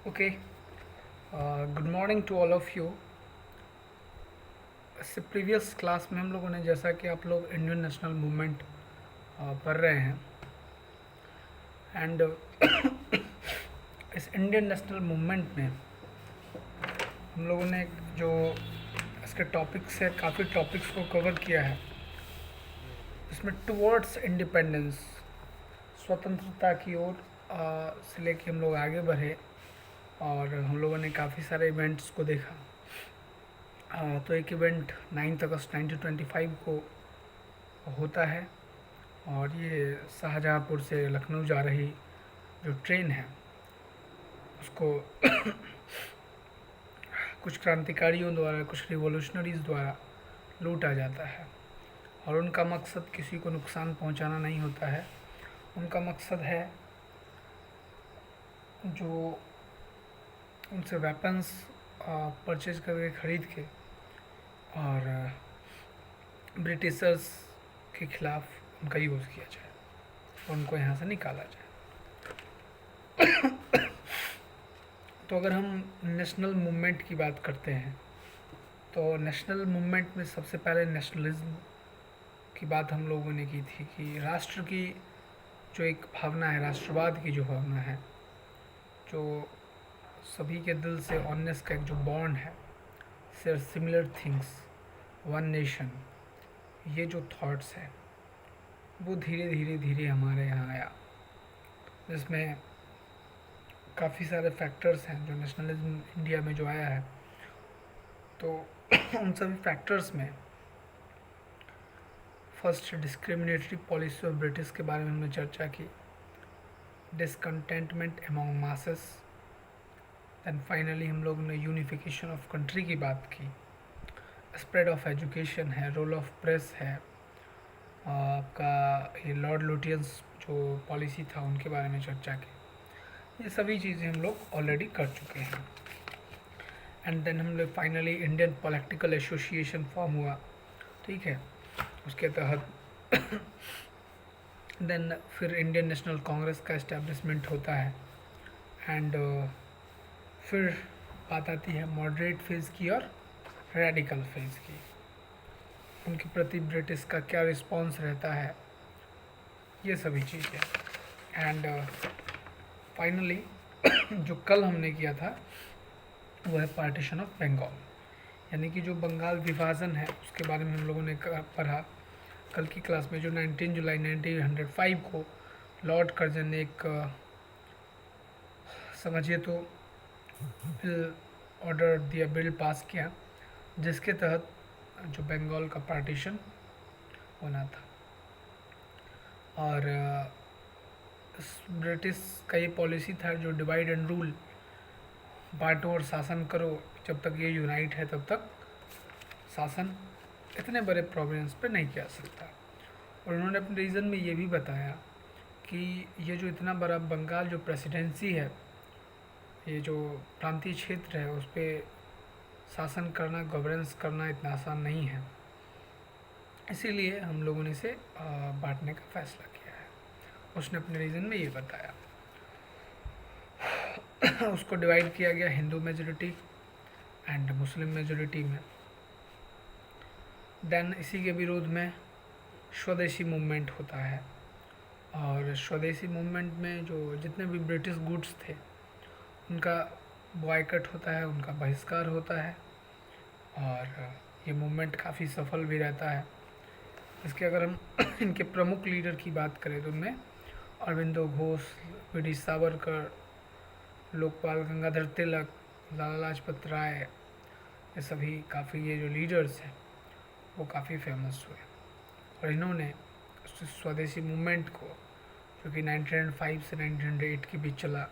Okay, good morning to all of you. इससे previous class में हम लोगों ने जैसा कि आप लोग इंडियन नेशनल मूवमेंट पढ़ रहे हैं एंड इस इंडियन नेशनल मूवमेंट में हम लोगों ने जो इसके टॉपिक्स है काफ़ी टॉपिक्स को कवर किया है। इसमें टुवर्ड्स इंडिपेंडेंस स्वतंत्रता की ओर से लेके हम लोग आगे बढ़े और हम लोगों ने काफ़ी सारे इवेंट्स को देखा। तो एक इवेंट 9 अगस्त 1925 को होता है और ये शाहजहाँपुर से लखनऊ जा रही जो ट्रेन है उसको कुछ क्रांतिकारियों द्वारा, कुछ रिवॉल्यूशनरीज़ द्वारा लूटा जाता है और उनका मकसद किसी को नुकसान पहुंचाना नहीं होता है। उनका मकसद है जो उनसे वेपन्स परचेज करके ख़रीद के और ब्रिटिशर्स के ख़िलाफ़ उनका यूज़ किया जाए और उनको यहाँ से निकाला जाए। तो अगर हम नेशनल मूवमेंट की बात करते हैं तो नेशनल मूवमेंट में सबसे पहले नेशनलिज्म की बात हम लोगों ने की थी कि राष्ट्र की जो एक भावना है, राष्ट्रवाद की जो भावना है, जो सभी के दिल से ऑनेस्ट का एक जो बॉन्ड है, सिमिलर थिंग्स, वन नेशन, ये जो थॉट्स है वो धीरे धीरे धीरे हमारे यहाँ आया, जिसमें काफ़ी सारे फैक्टर्स हैं जो नेशनलिज्म इंडिया में जो आया है। तो उन सभी फैक्टर्स में first discriminatory policy of British के बारे में हमने चर्चा की, discontentment among masses, then finally हम लोग ने यूनिफिकेशन ऑफ कंट्री की बात की, स्प्रेड ऑफ एजुकेशन है, रोल ऑफ प्रेस है, आपका ये लॉर्ड लुटियंस जो पॉलिसी था उनके बारे में चर्चा की। ये सभी चीज़ें हम लोग ऑलरेडी कर चुके हैं। एंड देन हम लोग finally Indian political association form हुआ, ठीक है, उसके तहत देन फिर इंडियन नेशनल कांग्रेस का इस्टेब्लिशमेंट होता है एंड फिर बात आती है मॉडरेट फेज़ की और रेडिकल फेज़ की। उनके प्रति ब्रिटिश का क्या रिस्पॉन्स रहता है, ये सभी चीज़ें। एंड फाइनली जो कल हमने किया था वो है पार्टीशन ऑफ बंगाल, यानी कि जो बंगाल विभाजन है उसके बारे में हम लोगों ने पढ़ा कल की क्लास में, जो 19 जुलाई 1905 को लॉर्ड कर्जन ने एक समझिए तो बिल ऑर्डर दिया, बिल पास किया, जिसके तहत जो बंगाल का पार्टीशन होना था। और ब्रिटिश का ये पॉलिसी था जो डिवाइड एंड रूल, बांटो और शासन करो, जब तक ये यूनाइट है तब तक शासन इतने बड़े प्रोविंस पे नहीं किया सकता। और उन्होंने अपने रीज़न में ये भी बताया कि ये जो इतना बड़ा बंगाल जो प्रेसिडेंसी है, ये जो प्रांतीय क्षेत्र है, उस पर शासन करना, गवर्नेंस करना इतना आसान नहीं है, इसीलिए हम लोगों ने इसे बांटने का फैसला किया है। उसने अपने रीज़न में ये बताया। उसको डिवाइड किया गया Hindu majority and Muslim majority में। देन इसी के विरोध में स्वदेशी मूवमेंट होता है और स्वदेशी मूवमेंट में जो जितने भी ब्रिटिश गुड्स थे उनका बॉयकट होता है, उनका बहिष्कार होता है और ये मूवमेंट काफ़ी सफल भी रहता है। इसके अगर हम इनके प्रमुख लीडर की बात करें तो उनमें अरविंदो घोष, वी.डी. सावरकर, लोकपाल गंगाधर तिलक, लाला लाजपत राय, ये सभी काफ़ी ये जो लीडर्स हैं वो काफ़ी फेमस हुए और इन्होंने स्वदेशी मूवमेंट को, जो कि 1905 से 1908 के बीच चला,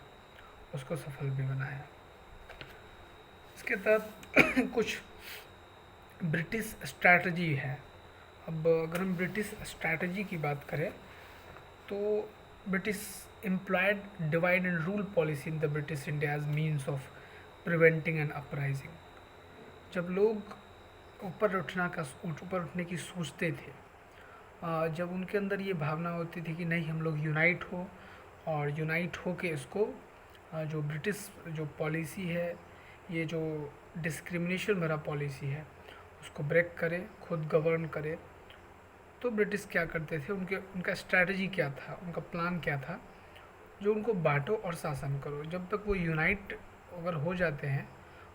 उसको सफल भी बनाया। इसके तहत कुछ ब्रिटिश स्ट्रैटेजी है। अब अगर हम ब्रिटिश स्ट्रैटेजी की बात करें तो British employed divide and rule policy in the British India as means of preventing an uprising. जब लोग ऊपर उठने की सोचते थे, जब उनके अंदर ये भावना होती थी कि नहीं, हम लोग यूनाइट हो और यूनाइट हो के इसको जो ब्रिटिश जो पॉलिसी है, ये जो डिस्क्रिमिनेशन भरा पॉलिसी है, उसको ब्रेक करे, खुद गवर्न करे। तो ब्रिटिश क्या करते थे, उनका स्ट्रैटेजी क्या था, उनका प्लान क्या था, जो उनको बांटो और शासन करो। जब तक वो यूनाइट अगर हो जाते हैं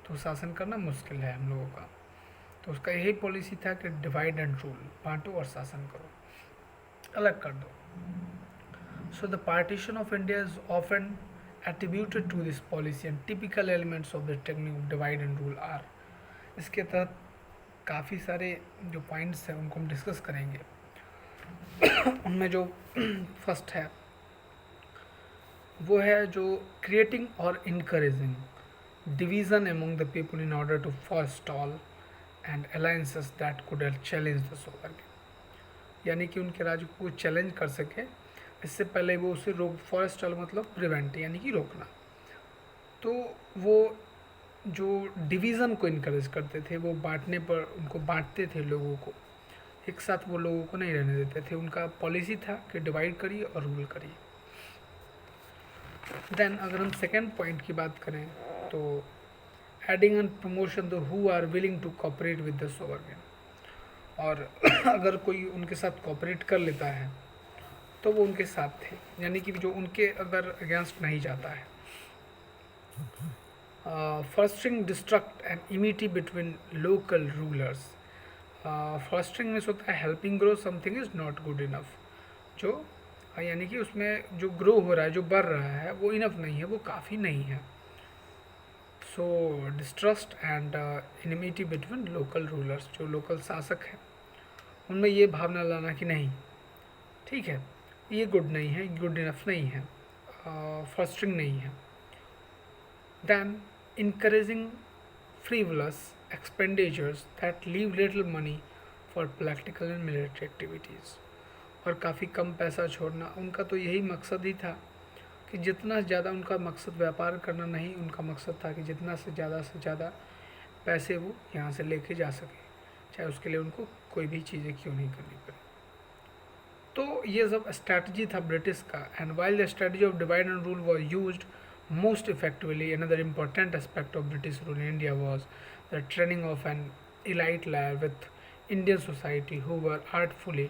तो शासन करना मुश्किल है हम लोगों का। तो उसका यही पॉलिसी था कि डिवाइड एंड रूल, बांटो और शासन करो, अलग कर दो। So the partition of India is often attributed to this policy and typical elements of the technique of divide and rule are। इसके तहत काफ़ी सारे जो पॉइंट्स हैं उनको हम डिस्कस करेंगे। उनमें जो फर्स्ट है वो है जो क्रिएटिंग और encouraging division among the people in order to forestall and alliances that could challenge the sovereign. यानी कि उनके राज्य को चैलेंज कर सके, इससे पहले वो उसे रोक, फॉरेस्टल मतलब प्रिवेंट यानी कि रोकना। तो वो जो डिवीज़न को इनकरेज करते थे, वो बांटने पर उनको बांटते थे लोगों को, एक साथ वो लोगों को नहीं रहने देते थे। उनका पॉलिसी था कि डिवाइड करिए और रूल करिए। देन अगर हम सेकेंड पॉइंट की बात करें तो aiding and promotion the who are willing to cooperate with the sovereign. और अगर कोई उनके साथ कॉपरेट कर लेता है तो वो उनके साथ थे, यानी कि जो उनके अगर अगेंस्ट नहीं जाता है। Fostering distrust and enmity between local rulers. Fostering में होता है helping grow something is not good enough. जो यानी कि उसमें जो ग्रो हो रहा है, जो बढ़ रहा है, वो इनफ नहीं है, वो काफ़ी नहीं है। So distrust and enmity between local rulers, जो लोकल शासक हैं उनमें ये भावना लाना कि नहीं ठीक है, ये गुड नहीं है, गुड इनफ नहीं है, फॉस्टरिंग नहीं है। Then encouraging frivolous expenditures that leave little money for practical and military activities. और काफ़ी कम पैसा छोड़ना, उनका तो यही मकसद ही था कि जितना ज़्यादा, उनका मकसद व्यापार करना नहीं, उनका मकसद था कि जितना से ज़्यादा पैसे वो यहाँ से लेके जा सके, चाहे उसके लिए उनको कोई भी चीज़ें क्यों नहीं करनी पड़े। तो ये सब स्ट्रैटेजी था ब्रिटिश का। And while the strategy of divide and rule was used most effectively, another important aspect of British rule in India was the training of an elite layer with Indian society who were artfully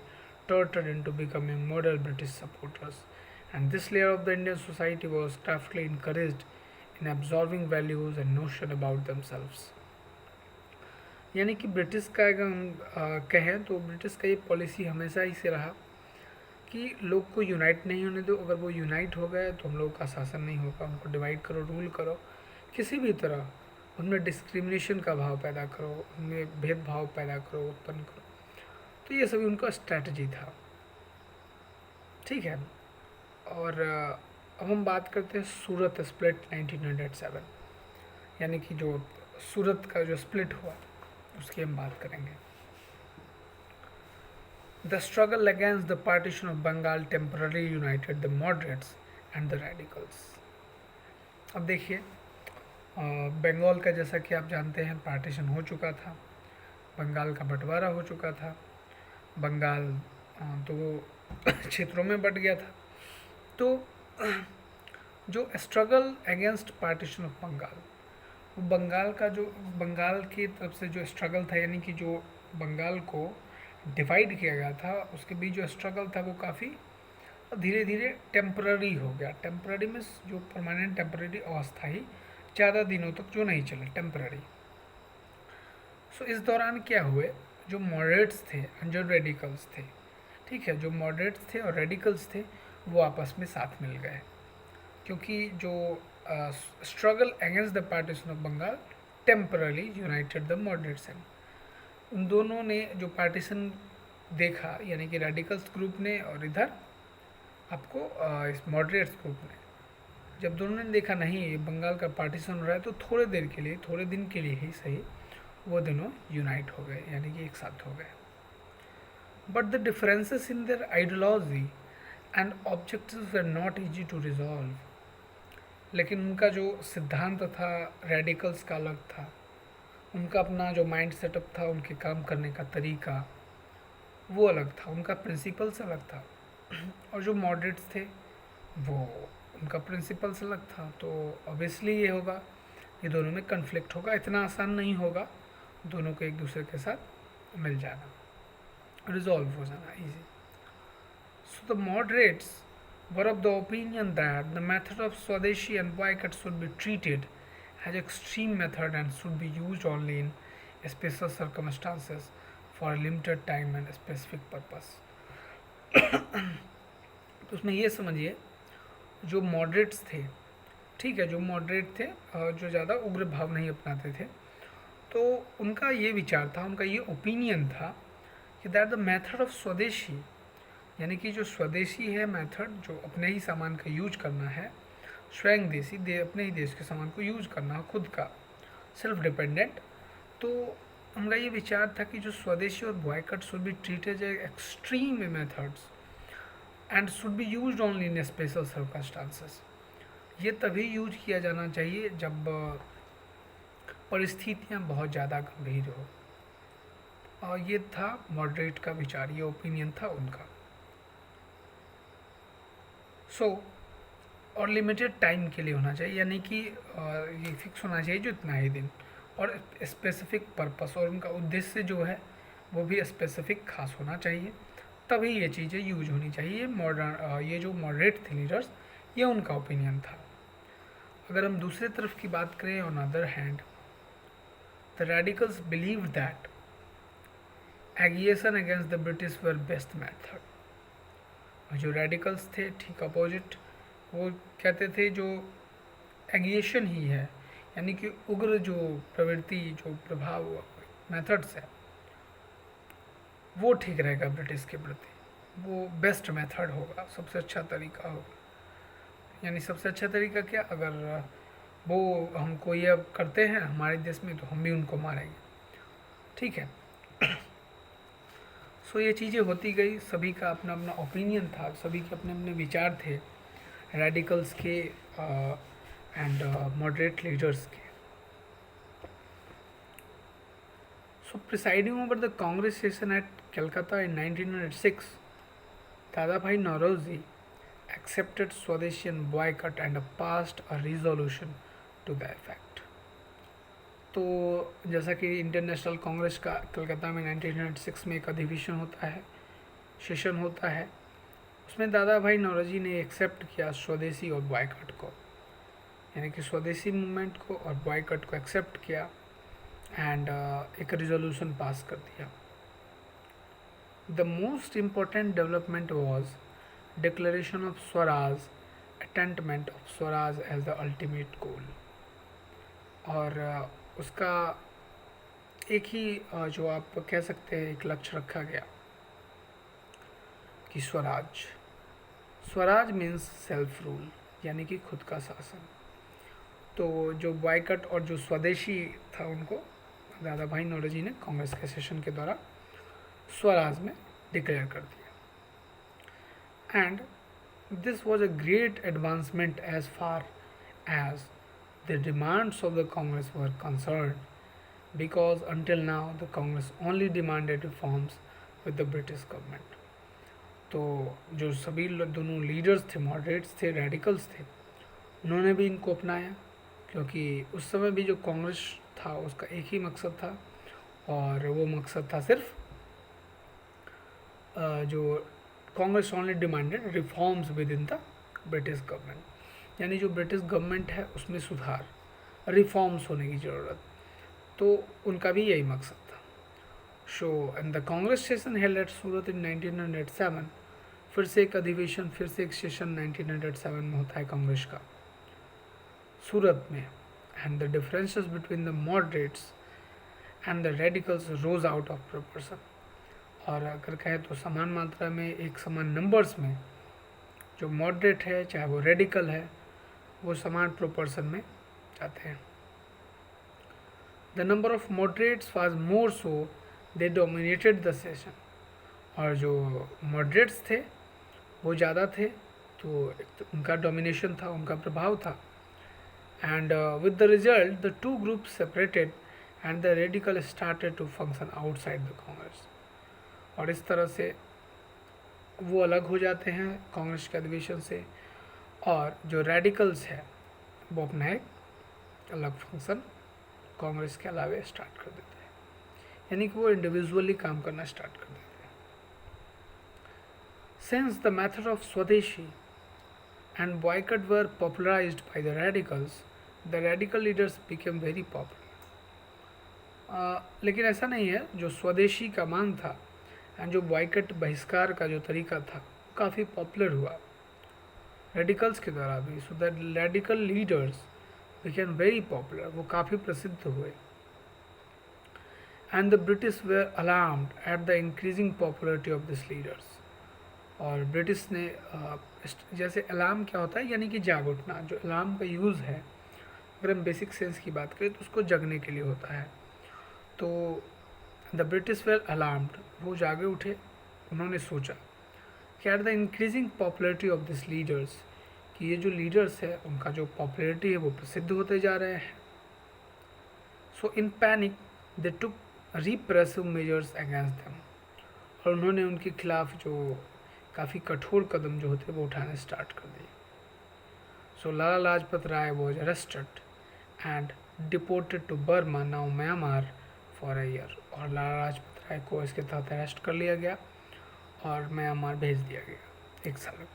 tortured into becoming model British supporters. And this layer of the Indian society was craftily encouraged in absorbing values and notion about themselves. यानी कि British का अगर हम कहें तो British का ये policy हमेशा ही से रहा कि लोग को यूनाइट नहीं होने दो। अगर वो यूनाइट हो गए तो हम लोगों का शासन नहीं होगा, उनको डिवाइड करो, रूल करो, किसी भी तरह उनमें डिस्क्रिमिनेशन का भाव पैदा करो, उनमें भेदभाव पैदा करो, उत्पन्न करो। तो ये सभी उनका स्ट्रैटेजी था, ठीक है। और अब हम बात करते हैं सूरत स्प्लिट 1907, यानी कि जो सूरत का जो स्प्लिट हुआ उसकी हम बात करेंगे। The struggle against the partition of Bengal temporarily united the moderates and the radicals। अब देखिए, बंगाल का जैसा कि आप जानते हैं पार्टीशन हो चुका था, बंगाल का बंटवारा हो चुका था। बंगाल तो वो क्षेत्रों में बंट गया था। तो जो struggle against partition of Bengal, वो बंगाल की तरफ से जो स्ट्रगल था, यानी कि जो बंगाल को डिवाइड किया गया था, उसके बीच जो स्ट्रगल था वो काफ़ी धीरे धीरे टेम्पररी हो गया। टेम्पररी में जो परमानेंट, टेम्पररी, अस्थायी, ज़्यादा दिनों तक जो नहीं चले, टेम्पररी। सो इस दौरान क्या हुए, जो मॉडरेट्स थे और जो रेडिकल्स थे, ठीक है, जो मॉडरेट्स थे और रेडिकल्स थे वो आपस में साथ मिल गए, क्योंकि जो struggle against the partition of Bengal temporarily united the moderates and उन दोनों ने जो पार्टीशन देखा, यानी कि रेडिकल्स ग्रुप ने और इधर आपको इस मॉडरेट्स ग्रुप ने, जब दोनों ने देखा नहीं ये बंगाल का पार्टीशन हो रहा है, तो थोड़े देर के लिए, थोड़े दिन के लिए ही सही, वो दोनों यूनाइट हो गए, यानी कि एक साथ हो गए। But the differences in their ideology and objectives were not easy to resolve. लेकिन उनका जो सिद्धांत था रेडिकल्स का अलग था, उनका अपना जो माइंड सेटअप था, उनके काम करने का तरीका वो अलग था, उनका प्रिंसिपल्स अलग था। और जो मॉडरेट्स थे वो उनका प्रिंसिपल्स अलग था, तो ऑब्वियसली ये होगा, ये दोनों में कन्फ्लिक्ट होगा, इतना आसान नहीं होगा दोनों को एक दूसरे के साथ मिल जाना, रिजॉल्व हो जाना easy. So the moderates were of the opinion that the method of Swadeshi and boycott should be treated as extreme method and should be used only in special circumstances for a limited time and specific purpose. तो उसमें ये समझिए, जो moderates थे, ठीक है, जो moderate थे, जो ज़्यादा उग्र भाव नहीं अपनाते थे, तो उनका ये विचार था, उनका ये ओपिनियन था कि दैट द मेथड ऑफ स्वदेशी, यानी कि जो स्वदेशी है मेथड, जो अपने ही सामान का यूज करना है, स्वयं देशी अपने ही देश के सामान को यूज करना है, खुद का सेल्फ डिपेंडेंट, तो उनका ये विचार था कि जो स्वदेशी और boycott should be treated as extreme methods and should be used only in special circumstances. ये तभी यूज किया जाना चाहिए जब परिस्थितियाँ बहुत ज़्यादा गंभीर हो. और ये था मॉडरेट का विचार, ये ओपिनियन था उनका. और लिमिटेड टाइम के लिए होना चाहिए, यानी कि ये फिक्स होना चाहिए जो इतना ही दिन, और स्पेसिफिक पर्पस, और उनका उद्देश्य जो है वो भी स्पेसिफिक खास होना चाहिए, तभी ये चीज़ें यूज होनी चाहिए. ये जो मॉडरेट थे लीडर्स, ये उनका ओपिनियन था. अगर हम दूसरे तरफ की बात करें, on other hand the radicals believe that agitation against the British were best method. जो रेडिकल्स थे ठीक अपोजिट, वो कहते थे जो एगिएशन ही है, यानी कि उग्र जो प्रवृत्ति, जो प्रभाव मेथड्स है, वो ठीक रहेगा ब्रिटिश के प्रति, वो बेस्ट मेथड होगा, सबसे अच्छा तरीका होगा. यानी सबसे अच्छा तरीका क्या, अगर वो हमको ये करते हैं हमारे देश में, तो हम भी उनको मारेंगे, ठीक है. सो ये चीज़ें होती गई, सभी का अपना अपना ओपिनियन था, सभी के अपने अपने विचार थे, रेडिकल्स के एंड मॉडरेट लीडर्स के. So presiding over the Congress session at Calcutta in 1906, दादा भाई Naoroji accepted Swadeshi and boycott and passed a resolution to the effect. तो जैसा कि इंटरनेशनल कांग्रेस का कलकत्ता में 1906 में एक अधिवेशन होता है, सेशन होता है, उसमें दादा भाई नौरोजी ने एक्सेप्ट किया स्वदेशी और बॉयकॉट को, यानी कि स्वदेशी मूवमेंट को और बॉयकॉट को एक्सेप्ट किया एंड एक रिजोल्यूशन पास कर दिया. The most important development was declaration of swaraj, attainment of swaraj as the ultimate goal. और उसका एक ही जो आप कह सकते हैं एक लक्ष्य रखा गया कि Swaraj. Swaraj means self rule, यानी कि खुद का शासन. तो जो बॉयकॉट और जो स्वदेशी था, उनको दादा भाई नौरोजी ने कांग्रेस के सेशन के द्वारा स्वराज में डिक्लेयर कर दिया. And this was a great advancement as far as the demands of the Congress were concerned, because until now the Congress only demanded reforms with the British government. तो जो सभी दोनों लीडर्स थे, मॉडरेट्स थे, radicals थे, उन्होंने भी इनको अपनाया, क्योंकि उस समय भी जो कांग्रेस था उसका एक ही मकसद था, और वो मकसद था सिर्फ जो Congress only demanded reforms with in the British government, यानी जो ब्रिटिश गवर्नमेंट है उसमें सुधार, रिफॉर्म्स होने की ज़रूरत, तो उनका भी यही मकसद था. So and the Congress session held at Surat in 1907, फिर से एक अधिवेशन, फिर से एक सेशन 1907 में होता है कांग्रेस का सूरत में. And the differences between the moderates and the radicals rose out of proportion. और अगर कहें तो समान मात्रा में, एक समान नंबर्स में, जो मॉडरेट है चाहे वो रेडिकल है, वो समान प्रोपोर्शन में जाते हैं. The number of moderates was more, so they dominated the session. और जो मॉडरेट्स थे वो ज़्यादा थे, तो उनका डोमिनेशन था, उनका प्रभाव था. And with the result the two groups separated and the radical started to function outside the Congress. और इस तरह से वो अलग हो जाते हैं कांग्रेस के अधिवेशन से, और जो रेडिकल्स है वो अपना एक अलग फंक्शन कांग्रेस के अलावे स्टार्ट कर देते हैं, यानी कि वो इंडिविजुअली काम करना स्टार्ट कर देते हैं। सिंस द मेथड ऑफ स्वदेशी and boy cut were popularised by the radicals, the radical leaders became very popular. लेकिन ऐसा नहीं है, जो स्वदेशी का मांग था एंड जो बॉयकट बहिष्कार का जो तरीका था काफ़ी पॉपुलर हुआ रेडिकल्स के द्वारा भी। So that radical leaders became very popular, वो काफ़ी प्रसिद्ध हुए। And the British were alarmed at the increasing popularity of this leaders. और ब्रिटिश ने जैसे अलार्म क्या होता है, यानी कि जाग उठना। जो अलार्म का यूज़ है, अगर हम बेसिक सेंस की बात करें तो उसको जगने के लिए होता है। तो द ब्रिटिश वेयर अलार्म्ड, वो जागे उठे, उन्होंने सोचा कि eight the increasing popularity of this leaders, कि ये जो लीडर्स है उनका जो पॉपुलरिटी है वो प्रसिद्ध होते जा रहे हैं। So in panic they took repressive measures against them, और उन्होंने उनके खिलाफ जो काफ़ी कठोर कदम जो होते वो उठाने स्टार्ट कर दिए। So Lala Lajpat Rai was arrested and deported to Burma, now Myanmar, for a year. और लाला लाजपत राय को इसके तहत अरेस्ट कर लिया गया और म्यांमार भेज दिया गया 1 साल के लिए।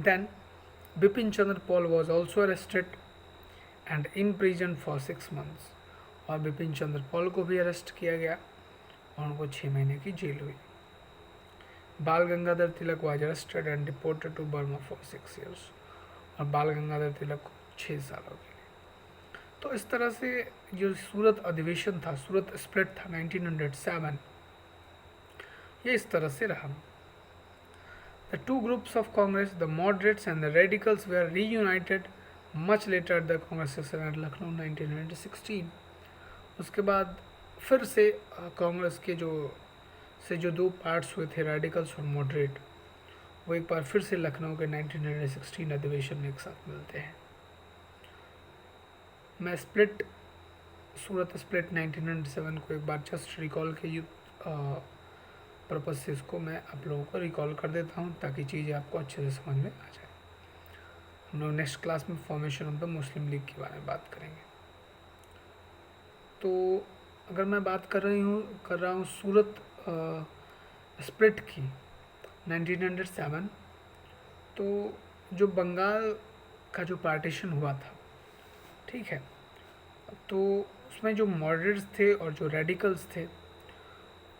Then Bipin Chandra Pal was also arrested and in prison for 6 months। और बिपिन चंद्र पॉल को भी अरेस्ट किया गया और उनको 6 महीने की जेल हुई। Bal Gangadhar Tilak was arrested and deported to Burma for 6 years। और बाल गंगाधर तिलक को 6 सालों के लिए। तो इस तरह से जो सूरत अधिवेशन था, सूरत स्प्लिट था 1907, ये इस तरह से रहा। The two groups of Congress, the moderates and the radicals, were reunited much later at the Congress session at Lucknow 1916। उसके बाद फिर से कांग्रेस के जो 2 पार्ट्स हुए थे, रेडिकल्स और मॉडरेट, वो एक बार फिर से लखनऊ के 1916 अधिवेशन में एक साथ मिलते हैं। मैं सूरत स्प्लिट 1997 को एक बार जस्ट रिकॉल के पर्पज़ से इसको मैं आप लोगों को रिकॉल कर देता हूँ ताकि चीज़ें आपको अच्छे से समझ में आ जाए। हम लोग नेक्स्ट क्लास में formation of the Muslim league के बारे में बात करेंगे। तो अगर मैं बात कर रहा हूँ सूरत स्प्लिट की 1907, तो जो बंगाल का जो पार्टीशन हुआ था, ठीक है, तो उसमें जो मॉडरेट्स थे और जो रेडिकल्स थे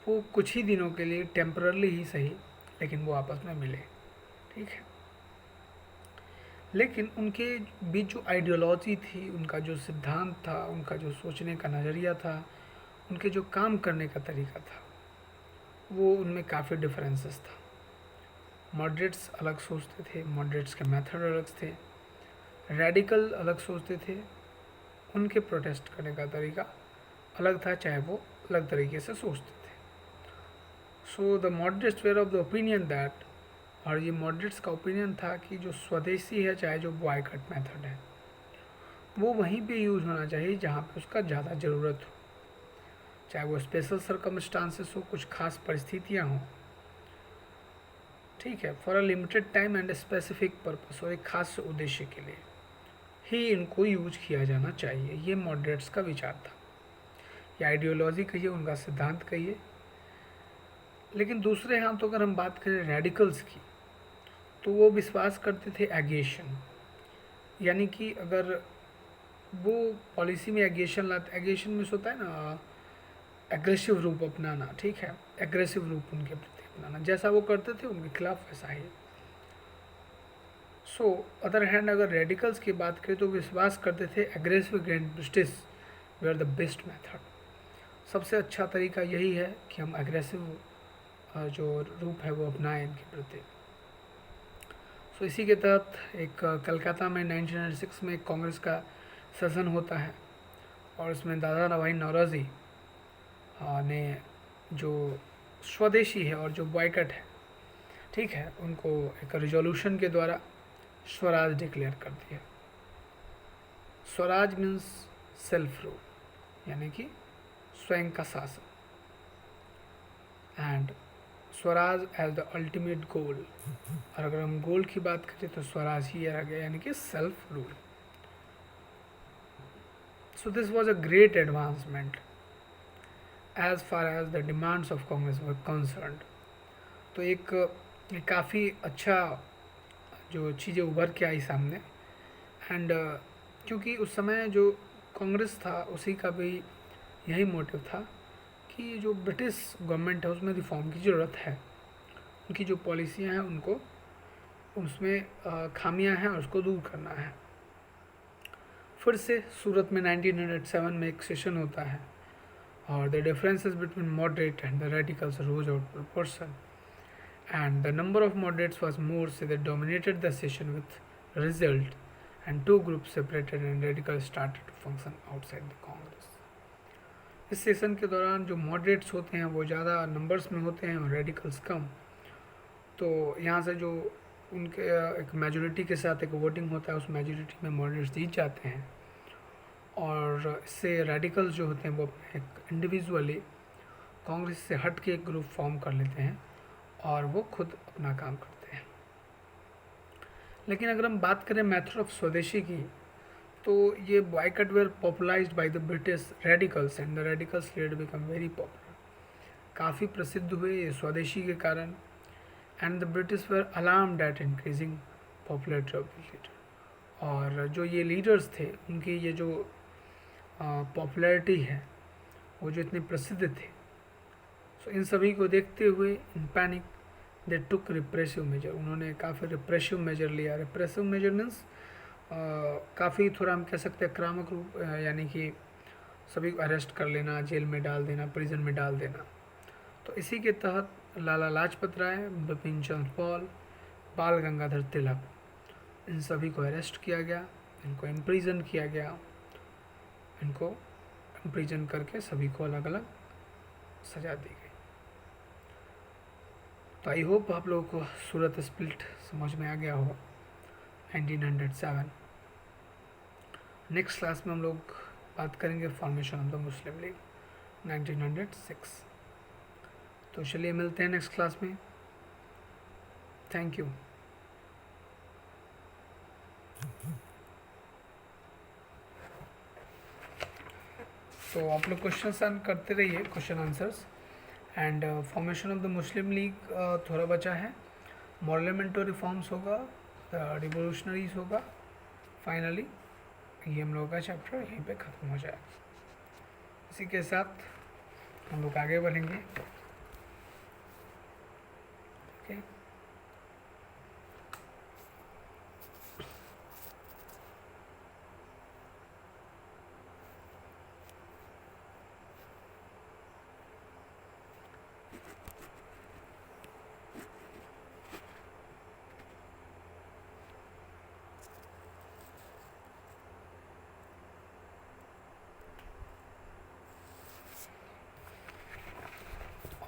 वो कुछ ही दिनों के लिए, टेम्परली ही सही, लेकिन वो आपस में मिले, ठीक है। लेकिन उनके बीच जो आइडियोलॉजी थी, उनका जो सिद्धांत था, उनका जो सोचने का नज़रिया था, उनके जो काम करने का तरीका था, वो उनमें काफ़ी डिफरेंसेस था। मॉडरेट्स अलग सोचते थे, मॉडरेट्स के मेथड अलग थे, रेडिकल अलग सोचते थे, उनके प्रोटेस्ट करने का तरीका अलग था, चाहे वो अलग तरीके से सोचते थे। So the moderates were of the opinion that, और ये मॉडरेट्स का ओपिनियन था कि जो स्वदेशी है, चाहे जो बॉयकट मेथड है, वो वहीं पे यूज़ होना चाहिए जहाँ पे उसका ज़्यादा ज़रूरत हो, चाहे वो स्पेशल सर्कमस्टांसेस हो, कुछ खास परिस्थितियाँ हों, ठीक है, for a limited time and specific purpose, और एक खास उद्देश्य के लिए ही इनको यूज किया जाना चाहिए। ये मॉडरेट्स का विचार था, या आइडियोलॉजी कहिए, उनका सिद्धांत कहिए। लेकिन दूसरे हाथ तो अगर हम बात करें रेडिकल्स की, तो वो विश्वास करते थे एग्रेशन, यानी कि अगर वो पॉलिसी में एग्रेशन लाते, एग्रेशन में होता है ना एग्रेसिव रूप अपनाना, ठीक है, एग्रेसिव रूप उनके प्रति अपनाना, जैसा वो करते थे उनके खिलाफ वैसा ही। सो अदर हैंड अगर रेडिकल्स की बात करें तो विश्वास करते थे aggressive against British were the best method, सबसे अच्छा तरीका यही है कि हम एग्रेसिव जो रूप है वो अपनाएं इनके प्रति। सो इसी के तहत एक कलकत्ता में 1996 में एक कांग्रेस का सेशन होता है, और इसमें दादा भाई नौरोजी ने जो स्वदेशी है और जो बॉयकट है, ठीक है, उनको एक रिजोल्यूशन के द्वारा स्वराज डिक्लेयर कर दिया। स्वराज मीन्स सेल्फ रूल, यानी कि स्वयं का शासन, and swaraj as the ultimate goal. और अगर हम गोल की बात करें तो स्वराज ही आ गया, यानी कि self rule. So this was a great advancement as far as the demands of Congress were concerned. तो एक काफ़ी अच्छा जो चीज़ें उभर के आई सामने। एंड क्योंकि उस समय जो कांग्रेस था उसी का भी यही मोटिव था कि जो ब्रिटिश गवर्नमेंट है उसमें रिफॉर्म की ज़रूरत है, उनकी जो पॉलिसियाँ हैं उनको उसमें खामियां हैं और उसको दूर करना है। फिर से सूरत में 1907 में एक सेशन होता है और the differences between moderate and the radicals rose out पर person and the number of moderates was more, so they dominated the session with result and two groups separated and radicals started to function outside the Congress। इस session के दौरान जो moderates होते हैं वो ज़्यादा numbers में होते हैं और रेडिकल्स कम। तो यहाँ से जो उनके एक मेजोरिटी के साथ एक वोटिंग होता है, उस मेजोरिटी में मॉडरेट्स जीत जाते हैं और इससे रेडिकल्स जो होते हैं वो अपने एक इंडिविजुअली कांग्रेस से हट के एक ग्रुप फॉर्म कर लेते हैं और वो खुद अपना काम करते हैं। लेकिन अगर हम बात करें मेथड ऑफ स्वदेशी की, तो ये boycott were popularized by the British radicals and the radicals later become very popular. काफ़ी प्रसिद्ध हुए ये स्वदेशी के कारण। And the British were alarmed at increasing popularity of the leader. और जो ये लीडर्स थे उनकी ये जो पॉपुलैरिटी है वो जो इतने प्रसिद्ध थे, सो इन सभी को देखते हुए in panic they took repressive measure. उन्होंने काफ़ी रिप्रेसिव मेजर लिया। रिप्रेसिव मेजर मीन्स काफ़ी थोड़ा हम कह सकते हैं आक्रामक रूप, यानी कि सभी को अरेस्ट कर लेना, जेल में डाल देना, प्रिजन में डाल देना। तो इसी के तहत लाला लाजपत राय, बिपिन चंद्र पाल, बाल गंगाधर तिलक, इन सभी को अरेस्ट किया गया, इनको इम्प्रिजन किया गया। इनको इम्प्रिजन करके सभी को अलग अलग सजा दी गई। तो आई होप आप लोगों को सूरत स्प्लिट समझ में आ गया होगा 1907। नेक्स्ट क्लास में हम लोग बात करेंगे formation of the Muslim league 1906। तो चलिए मिलते हैं नेक्स्ट क्लास में। Thank you. तो आप लोग क्वेश्चन करते रहिए, question answers. And formation of the Muslim league थोड़ा बचा है। मॉर्लियामेंटो रिफॉर्म्स होगा, द रिवोल्यूशनरीज होगा। फाइनली ये हम लोगों का चैप्टर यहीं पे ख़त्म हो जाएगा। इसी के साथ हम लोग आगे बढ़ेंगे। ओके,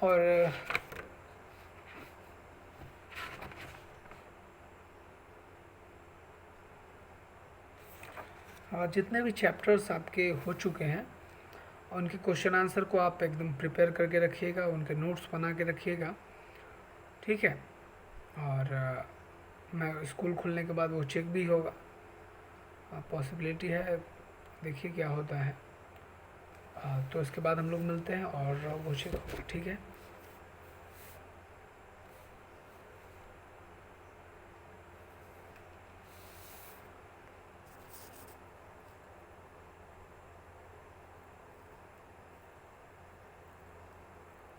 और जितने भी चैप्टर्स आपके हो चुके हैं उनके क्वेश्चन आंसर को आप एकदम प्रिपेयर करके रखिएगा, उनके नोट्स बना के रखिएगा, ठीक है। और मैं स्कूल खुलने के बाद वो चेक भी होगा, पॉसिबिलिटी है, देखिए क्या होता है। तो इसके बाद हम लोग मिलते हैं और वो चेक होगा, ठीक है।